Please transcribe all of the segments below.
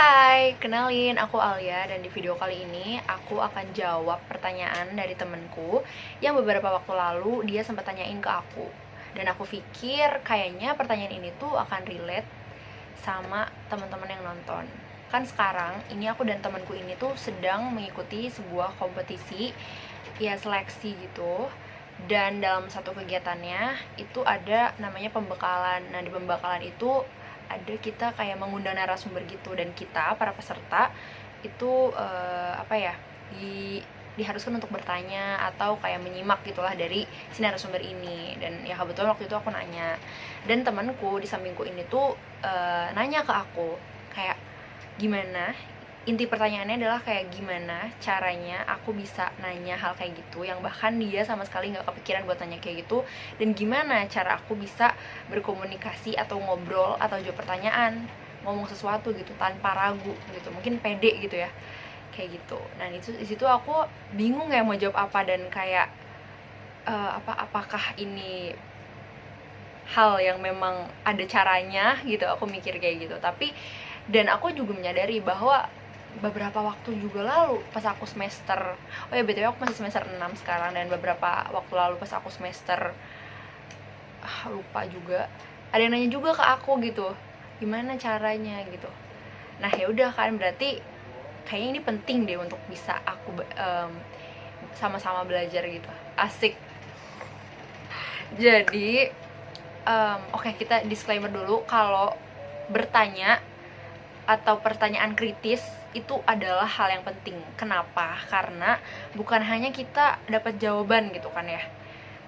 Hai, kenalin aku Alia dan di video kali ini aku akan jawab pertanyaan dari temenku yang beberapa waktu lalu dia sempat tanyain ke aku. Dan aku pikir kayaknya pertanyaan ini tuh akan relate sama teman-teman yang nonton. Kan sekarang ini aku dan temanku ini tuh sedang mengikuti sebuah kompetisi ya seleksi gitu. Dan dalam satu kegiatannya itu ada namanya pembekalan. Nah, di pembekalan itu ada kita kayak mengundang narasumber gitu, dan kita para peserta itu diharuskan untuk bertanya atau kayak menyimak gitulah dari si narasumber ini. Dan ya kebetulan waktu itu aku nanya, dan temanku di sampingku ini tuh nanya ke aku kayak gimana, inti pertanyaannya adalah kayak gimana caranya aku bisa nanya hal kayak gitu yang bahkan dia sama sekali nggak kepikiran buat nanya kayak gitu, dan gimana cara aku bisa berkomunikasi atau ngobrol atau jawab pertanyaan, ngomong sesuatu gitu tanpa ragu gitu, mungkin pede gitu ya, kayak gitu. Nah itu di situ aku bingung ya mau jawab apa, dan kayak apakah ini hal yang memang ada caranya gitu, aku mikir kayak gitu. Tapi dan aku juga menyadari bahwa beberapa waktu juga lalu pas aku semester, oh ya btw aku masih semester 6 sekarang, dan beberapa waktu lalu pas aku semester lupa juga, ada yang nanya juga ke aku gitu gimana caranya gitu. Nah ya udah kan, berarti kayaknya ini penting deh untuk bisa aku sama-sama belajar gitu, asik. Jadi oke, kita disclaimer dulu kalau bertanya atau pertanyaan kritis itu adalah hal yang penting. Kenapa? Karena bukan hanya kita dapat jawaban gitu kan ya,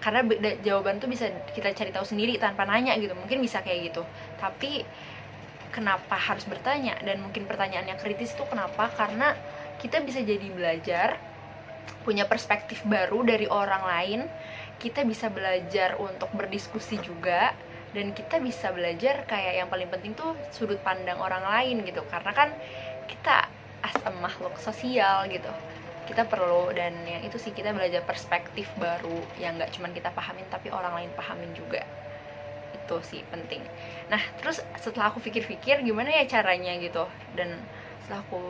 karena jawaban tuh bisa kita cari tahu sendiri tanpa nanya gitu, mungkin bisa kayak gitu. Tapi kenapa harus bertanya, dan mungkin pertanyaan yang kritis itu kenapa? Karena kita bisa jadi belajar, punya perspektif baru dari orang lain, kita bisa belajar untuk berdiskusi juga, dan kita bisa belajar kayak yang paling penting tuh sudut pandang orang lain gitu. Karena kan kita as a makhluk sosial gitu, kita perlu, dan yang itu sih kita belajar perspektif baru yang nggak cuman kita pahamin tapi orang lain pahamin juga, itu sih penting. Nah terus setelah aku pikir-pikir gimana ya caranya gitu, dan setelah aku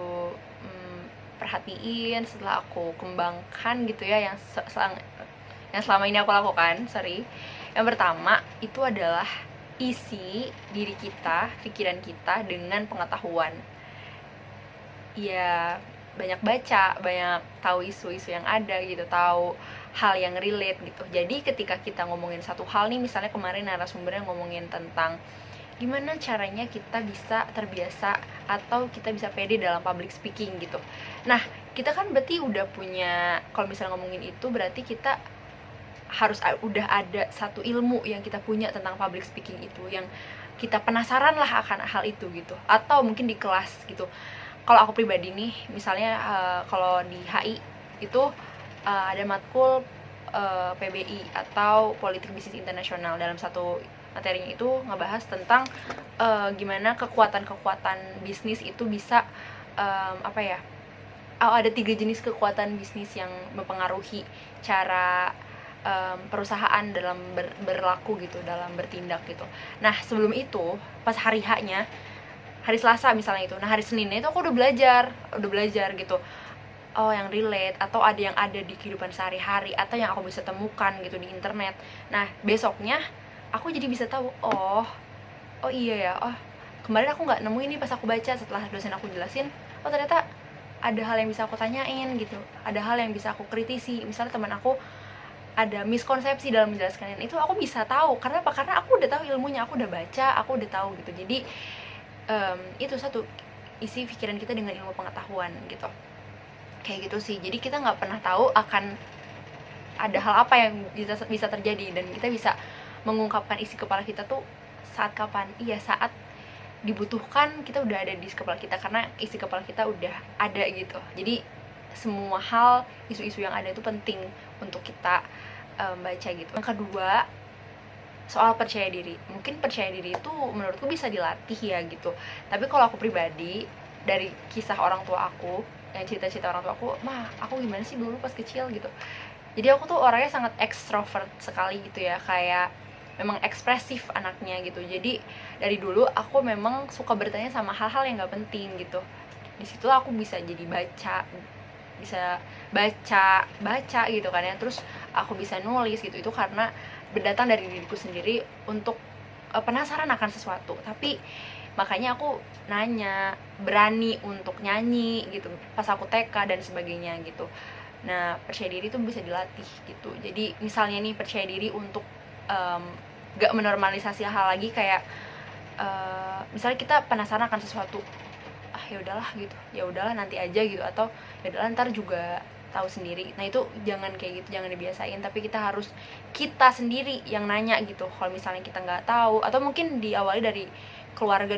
perhatiin, setelah aku kembangkan gitu ya, yang selama ini aku lakukan, yang pertama itu adalah isi diri kita, pikiran kita dengan pengetahuan. Ya banyak baca, banyak tahu isu-isu yang ada gitu, tahu hal yang relate gitu. Jadi ketika kita ngomongin satu hal nih, misalnya kemarin narasumbernya ngomongin tentang gimana caranya kita bisa terbiasa atau kita bisa pede dalam public speaking gitu. Nah kita kan berarti udah punya, kalau misalnya ngomongin itu berarti kita harus udah ada satu ilmu yang kita punya tentang public speaking itu, yang kita penasaran lah akan hal itu gitu, atau mungkin di kelas gitu. Kalau aku pribadi nih, misalnya kalau di HI itu ada matkul PBI atau politik bisnis internasional. Dalam satu materinya itu ngebahas tentang gimana kekuatan-kekuatan bisnis itu bisa ada 3 jenis kekuatan bisnis yang mempengaruhi cara perusahaan dalam berlaku gitu, dalam bertindak gitu. Nah sebelum itu pas hari H-nya, hari Selasa misalnya itu, nah hari Seninnya itu aku udah belajar gitu, oh yang relate, atau ada yang ada di kehidupan sehari-hari, atau yang aku bisa temukan gitu di internet. Nah besoknya aku jadi bisa tahu, oh iya ya, oh kemarin aku nggak nemu ini pas aku baca, setelah dosen aku jelasin, oh ternyata ada hal yang bisa aku tanyain gitu, ada hal yang bisa aku kritisi. Misalnya teman aku ada miskonsepsi dalam menjelaskannya, itu aku bisa tahu. Karena apa? Karena aku udah tahu ilmunya, aku udah baca, aku udah tahu gitu. Jadi itu satu, isi pikiran kita dengan ilmu pengetahuan gitu, kayak gitu sih. Jadi kita nggak pernah tahu akan ada hal apa yang bisa terjadi, dan kita bisa mengungkapkan isi kepala kita tuh saat kapan? Iya, saat dibutuhkan kita udah ada di kepala kita, karena isi kepala kita udah ada gitu. Jadi semua hal, isu-isu yang ada itu penting untuk kita baca gitu. Yang kedua, soal percaya diri. Mungkin percaya diri itu menurutku bisa dilatih ya gitu. Tapi kalau aku pribadi, dari kisah orang tua aku, yang cerita-cerita orang tua aku, aku gimana sih dulu pas kecil gitu. Jadi aku tuh orangnya sangat ekstrovert sekali gitu ya, kayak memang ekspresif anaknya gitu. Jadi dari dulu aku memang suka bertanya sama hal-hal yang nggak penting gitu. Di situ aku bisa jadi bisa baca gitu kan ya. Terus aku bisa nulis gitu. Itu karena berdatang dari diriku sendiri untuk penasaran akan sesuatu. Tapi makanya aku nanya, berani untuk nyanyi gitu pas aku TK dan sebagainya gitu. Nah, percaya diri itu bisa dilatih gitu. Jadi misalnya nih, percaya diri untuk gak menormalisasi hal lagi, kayak misalnya kita penasaran akan sesuatu, ya udahlah gitu, ya udahlah nanti aja gitu, atau ya udahlah ntar juga tahu sendiri. Nah itu jangan kayak gitu, jangan dibiasain. Tapi kita sendiri yang nanya gitu kalau misalnya kita nggak tahu, atau mungkin diawali dari keluarga